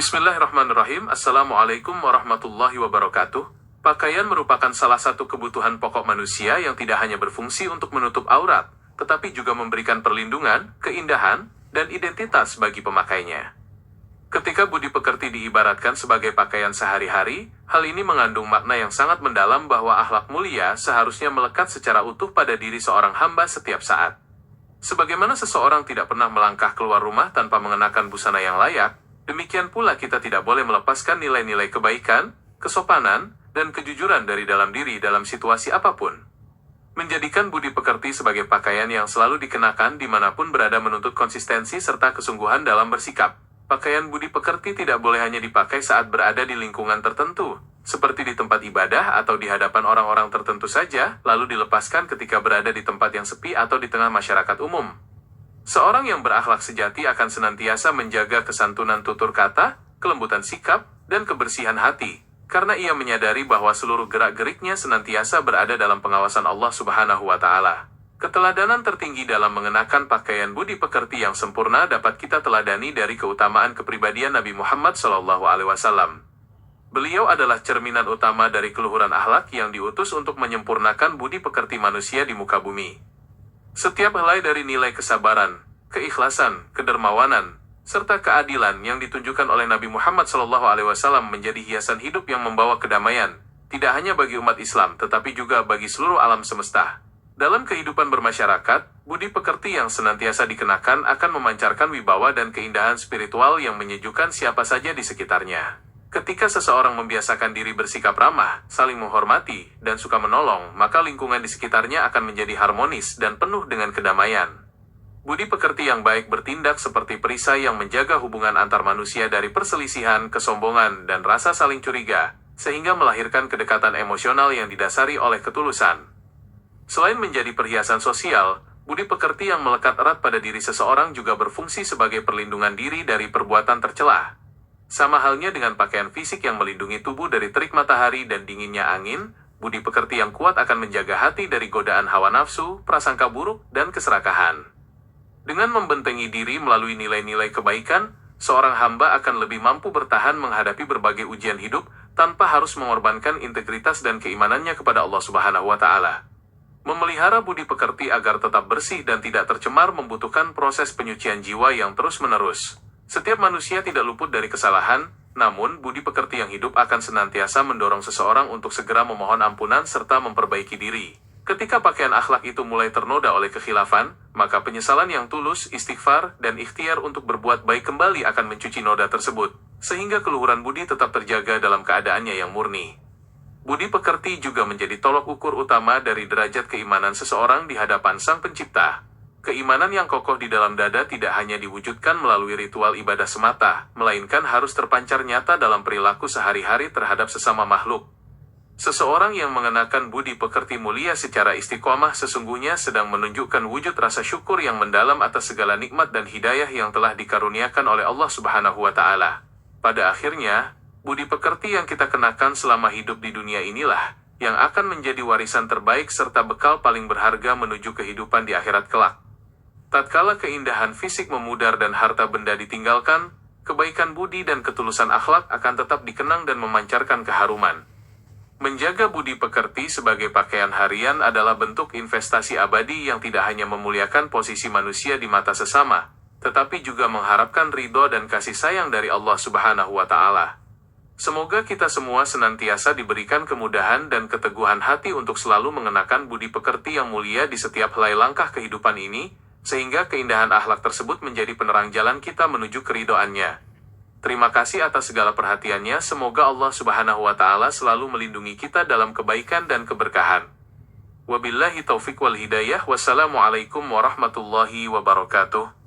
Bismillahirrahmanirrahim. Assalamualaikum warahmatullahi wabarakatuh. Pakaian merupakan salah satu kebutuhan pokok manusia yang tidak hanya berfungsi untuk menutup aurat, tetapi juga memberikan perlindungan, keindahan, dan identitas bagi pemakainya. Ketika budi pekerti diibaratkan sebagai pakaian sehari-hari, hal ini mengandung makna yang sangat mendalam bahwa akhlak mulia seharusnya melekat secara utuh pada diri seorang hamba setiap saat. Sebagaimana seseorang tidak pernah melangkah keluar rumah tanpa mengenakan busana yang layak, demikian pula kita tidak boleh melepaskan nilai-nilai kebaikan, kesopanan, dan kejujuran dari dalam diri dalam situasi apapun. Menjadikan budi pekerti sebagai pakaian yang selalu dikenakan dimanapun berada menuntut konsistensi serta kesungguhan dalam bersikap. Pakaian budi pekerti tidak boleh hanya dipakai saat berada di lingkungan tertentu, seperti di tempat ibadah atau di hadapan orang-orang tertentu saja, lalu dilepaskan ketika berada di tempat yang sepi atau di tengah masyarakat umum. Seorang yang berakhlak sejati akan senantiasa menjaga kesantunan tutur kata, kelembutan sikap, dan kebersihan hati, karena ia menyadari bahwa seluruh gerak-geriknya senantiasa berada dalam pengawasan Allah Subhanahu wa Ta'ala. Keteladanan tertinggi dalam mengenakan pakaian budi pekerti yang sempurna dapat kita teladani dari keutamaan kepribadian Nabi Muhammad SAW. Beliau adalah cerminan utama dari keluhuran akhlak yang diutus untuk menyempurnakan budi pekerti manusia di muka bumi. Setiap helai dari nilai kesabaran, keikhlasan, kedermawanan, serta keadilan yang ditunjukkan oleh Nabi Muhammad SAW menjadi hiasan hidup yang membawa kedamaian, tidak hanya bagi umat Islam tetapi juga bagi seluruh alam semesta. Dalam kehidupan bermasyarakat, budi pekerti yang senantiasa dikenakan akan memancarkan wibawa dan keindahan spiritual yang menyejukkan siapa saja di sekitarnya. Ketika seseorang membiasakan diri bersikap ramah, saling menghormati, dan suka menolong, maka lingkungan di sekitarnya akan menjadi harmonis dan penuh dengan kedamaian. Budi pekerti yang baik bertindak seperti perisai yang menjaga hubungan antar manusia dari perselisihan, kesombongan, dan rasa saling curiga, sehingga melahirkan kedekatan emosional yang didasari oleh ketulusan. Selain menjadi perhiasan sosial, budi pekerti yang melekat erat pada diri seseorang juga berfungsi sebagai perlindungan diri dari perbuatan tercela. Sama halnya dengan pakaian fisik yang melindungi tubuh dari terik matahari dan dinginnya angin, budi pekerti yang kuat akan menjaga hati dari godaan hawa nafsu, prasangka buruk, dan keserakahan. Dengan membentengi diri melalui nilai-nilai kebaikan, seorang hamba akan lebih mampu bertahan menghadapi berbagai ujian hidup tanpa harus mengorbankan integritas dan keimanannya kepada Allah Subhanahu wa Ta'ala. Memelihara budi pekerti agar tetap bersih dan tidak tercemar membutuhkan proses penyucian jiwa yang terus-menerus. Setiap manusia tidak luput dari kesalahan, namun budi pekerti yang hidup akan senantiasa mendorong seseorang untuk segera memohon ampunan serta memperbaiki diri. Ketika pakaian akhlak itu mulai ternoda oleh kekhilafan, maka penyesalan yang tulus, istighfar, dan ikhtiar untuk berbuat baik kembali akan mencuci noda tersebut, sehingga keluhuran budi tetap terjaga dalam keadaannya yang murni. Budi pekerti juga menjadi tolok ukur utama dari derajat keimanan seseorang di hadapan Sang Pencipta. Keimanan yang kokoh di dalam dada tidak hanya diwujudkan melalui ritual ibadah semata, melainkan harus terpancar nyata dalam perilaku sehari-hari terhadap sesama makhluk. Seseorang yang mengenakan budi pekerti mulia secara istiqomah sesungguhnya sedang menunjukkan wujud rasa syukur yang mendalam atas segala nikmat dan hidayah yang telah dikaruniakan oleh Allah Subhanahu wa Ta'ala. Pada akhirnya, budi pekerti yang kita kenakan selama hidup di dunia inilah yang akan menjadi warisan terbaik serta bekal paling berharga menuju kehidupan di akhirat kelak. Tatkala keindahan fisik memudar dan harta benda ditinggalkan, kebaikan budi dan ketulusan akhlak akan tetap dikenang dan memancarkan keharuman. Menjaga budi pekerti sebagai pakaian harian adalah bentuk investasi abadi yang tidak hanya memuliakan posisi manusia di mata sesama, tetapi juga mengharapkan ridho dan kasih sayang dari Allah Subhanahu wa Ta'ala. Semoga kita semua senantiasa diberikan kemudahan dan keteguhan hati untuk selalu mengenakan budi pekerti yang mulia di setiap helai langkah kehidupan ini, sehingga keindahan akhlak tersebut menjadi penerang jalan kita menuju keridhoannya. Terima kasih atas segala perhatiannya. Semoga Allah Subhanahu wa Ta'ala selalu melindungi kita dalam kebaikan dan keberkahan. Wabillahi taufiq wal hidayah. Wassalamualaikum warahmatullahi wabarakatuh.